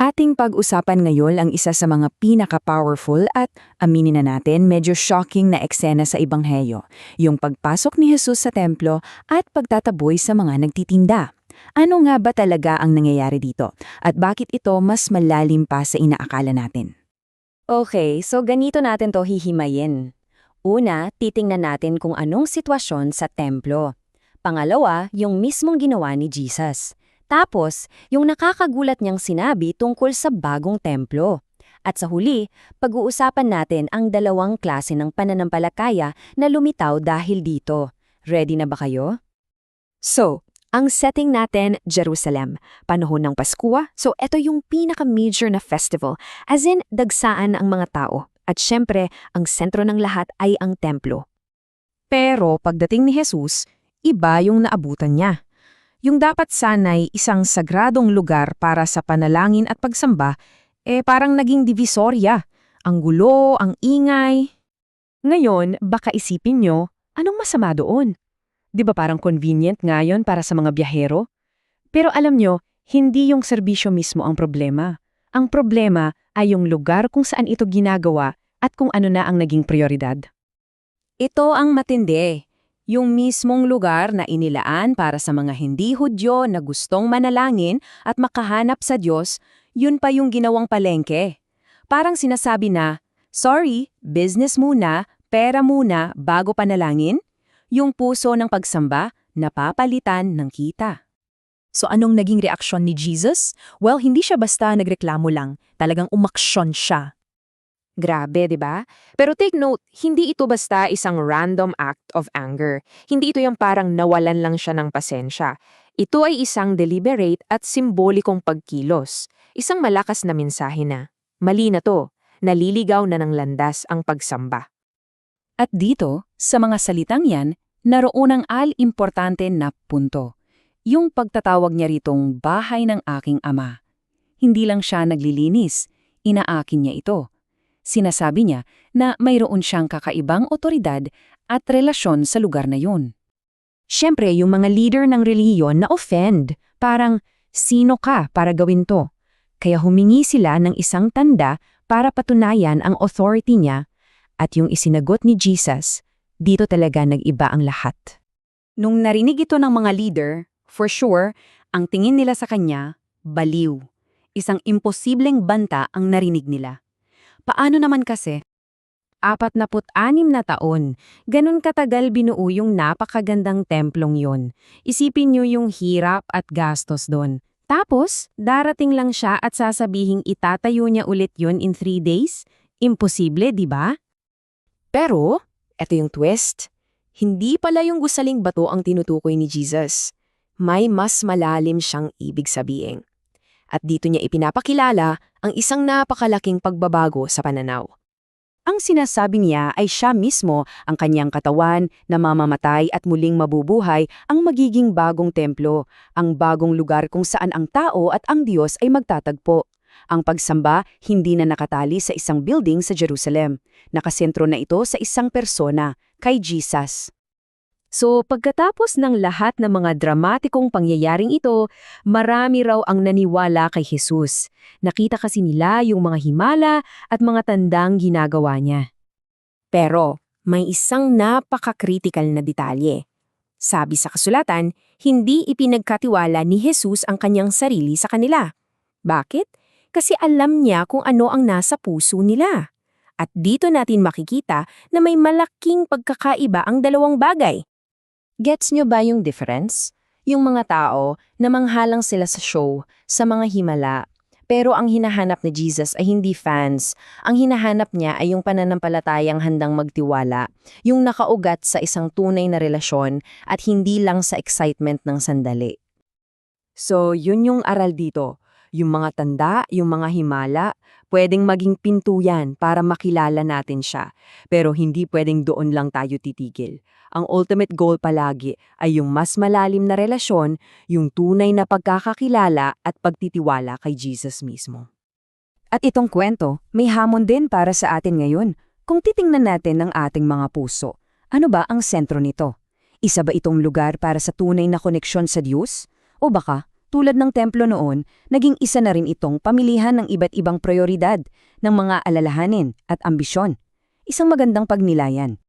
Ating pag-usapan ngayon ang isa sa mga pinaka-powerful at, aminin na natin, medyo shocking na eksena sa Ebanghelyo, yung pagpasok ni Jesus sa templo at pagtataboy sa mga nagtitinda. Ano nga ba talaga ang nangyayari dito? At bakit ito mas malalim pa sa inaakala natin? Okay, so ganito natin to hihimayin. Una, titingnan natin kung anong sitwasyon sa templo. Pangalawa, yung mismong ginawa ni Jesus. Tapos, yung nakakagulat niyang sinabi tungkol sa bagong templo. At sa huli, pag-uusapan natin ang dalawang klase ng pananampalataya na lumitaw dahil dito. Ready na ba kayo? So, ang setting natin, Jerusalem. Panahon ng Pasko, so ito yung pinaka-major na festival, as in dagsaan ang mga tao. At syempre, ang sentro ng lahat ay ang templo. Pero pagdating ni Jesus, iba yung naabutan niya. Yung dapat sanay isang sagradong lugar para sa panalangin at pagsamba, parang naging divisorya. Ang gulo, ang ingay. Ngayon, baka isipin nyo, anong masama doon? Di ba parang convenient ngayon para sa mga biyahero? Pero alam nyo, hindi yung serbisyo mismo ang problema. Ang problema ay yung lugar kung saan ito ginagawa at kung ano na ang naging prioridad. Ito ang matindi. Yung mismong lugar na inilaan para sa mga hindi Hudyo na gustong manalangin at makahanap sa Diyos, yun pa yung ginawang palengke. Parang sinasabi na, sorry, business muna, pera muna, bago panalangin? Yung puso ng pagsamba, napapalitan ng kita. So anong naging reaksyon ni Jesus? Well, hindi siya basta nagreklamo lang, talagang umaksyon siya. Grabe, di ba? Pero take note, hindi ito basta isang random act of anger. Hindi ito yung parang nawalan lang siya ng pasensya. Ito ay isang deliberate at simbolikong pagkilos. Isang malakas na mensahe na, mali na to, naliligaw na ng landas ang pagsamba. At dito, sa mga salitang yan, naroon ang al-importante na punto. Yung pagtatawag niya ritong bahay ng aking ama. Hindi lang siya naglilinis, inaakin niya ito. Sinasabi niya na mayroon siyang kakaibang otoridad at relasyon sa lugar na yun. Siyempre, yung mga leader ng relihiyon na offend, parang sino ka para gawin to? Kaya humingi sila ng isang tanda para patunayan ang authority niya at yung isinagot ni Jesus, dito talaga nag-iba ang lahat. Nung narinig ito ng mga leader, for sure, ang tingin nila sa kanya, baliw. Isang imposibleng banta ang narinig nila. Paano naman kasi? 46 na taon, ganun katagal binuo yung napakagandang templong yon. Isipin niyo yung hirap at gastos doon. Tapos, darating lang siya at sasabihing itatayo niya ulit yon in 3 days? Imposible, di ba? Pero, eto yung twist. Hindi pala yung gusaling bato ang tinutukoy ni Jesus. May mas malalim siyang ibig sabihin. At dito niya ipinapakilala ang isang napakalaking pagbabago sa pananaw. Ang sinasabi niya ay siya mismo, ang kanyang katawan na mamamatay at muling mabubuhay, ang magiging bagong templo, ang bagong lugar kung saan ang tao at ang Diyos ay magtatagpo. Ang pagsamba hindi na nakatali sa isang building sa Jerusalem. Nakasentro na ito sa isang persona, kay Jesus. So pagkatapos ng lahat ng mga dramatikong pangyayaring ito, marami raw ang naniwala kay Jesus. Nakita kasi nila yung mga himala at mga tandang ginagawa niya. Pero, may isang napaka-critical na detalye. Sabi sa kasulatan, hindi ipinagkatiwala ni Jesus ang kanyang sarili sa kanila. Bakit? Kasi alam niya kung ano ang nasa puso nila. At dito natin makikita na may malaking pagkakaiba ang dalawang bagay. Gets nyo ba yung difference? Yung mga tao, namanghalang sila sa show, sa mga himala. Pero ang hinahanap ni Jesus ay hindi fans. Ang hinahanap niya ay yung pananampalatayang handang magtiwala, yung nakaugat sa isang tunay na relasyon at hindi lang sa excitement ng sandali. So, yun yung aral dito. Yung mga tanda, yung mga himala, pwedeng maging pinto yan para makilala natin siya. Pero hindi pwedeng doon lang tayo titigil. Ang ultimate goal palagi ay yung mas malalim na relasyon, yung tunay na pagkakakilala at pagtitiwala kay Jesus mismo. At itong kwento, may hamon din para sa atin ngayon. Kung titingnan natin ang ating mga puso, ano ba ang sentro nito? Isa ba itong lugar para sa tunay na koneksyon sa Diyos? O baka tulad ng templo noon, naging isa na rin itong pamilihan ng iba't ibang prioridad ng mga alalahanin at ambisyon. Isang magandang pagnilayan.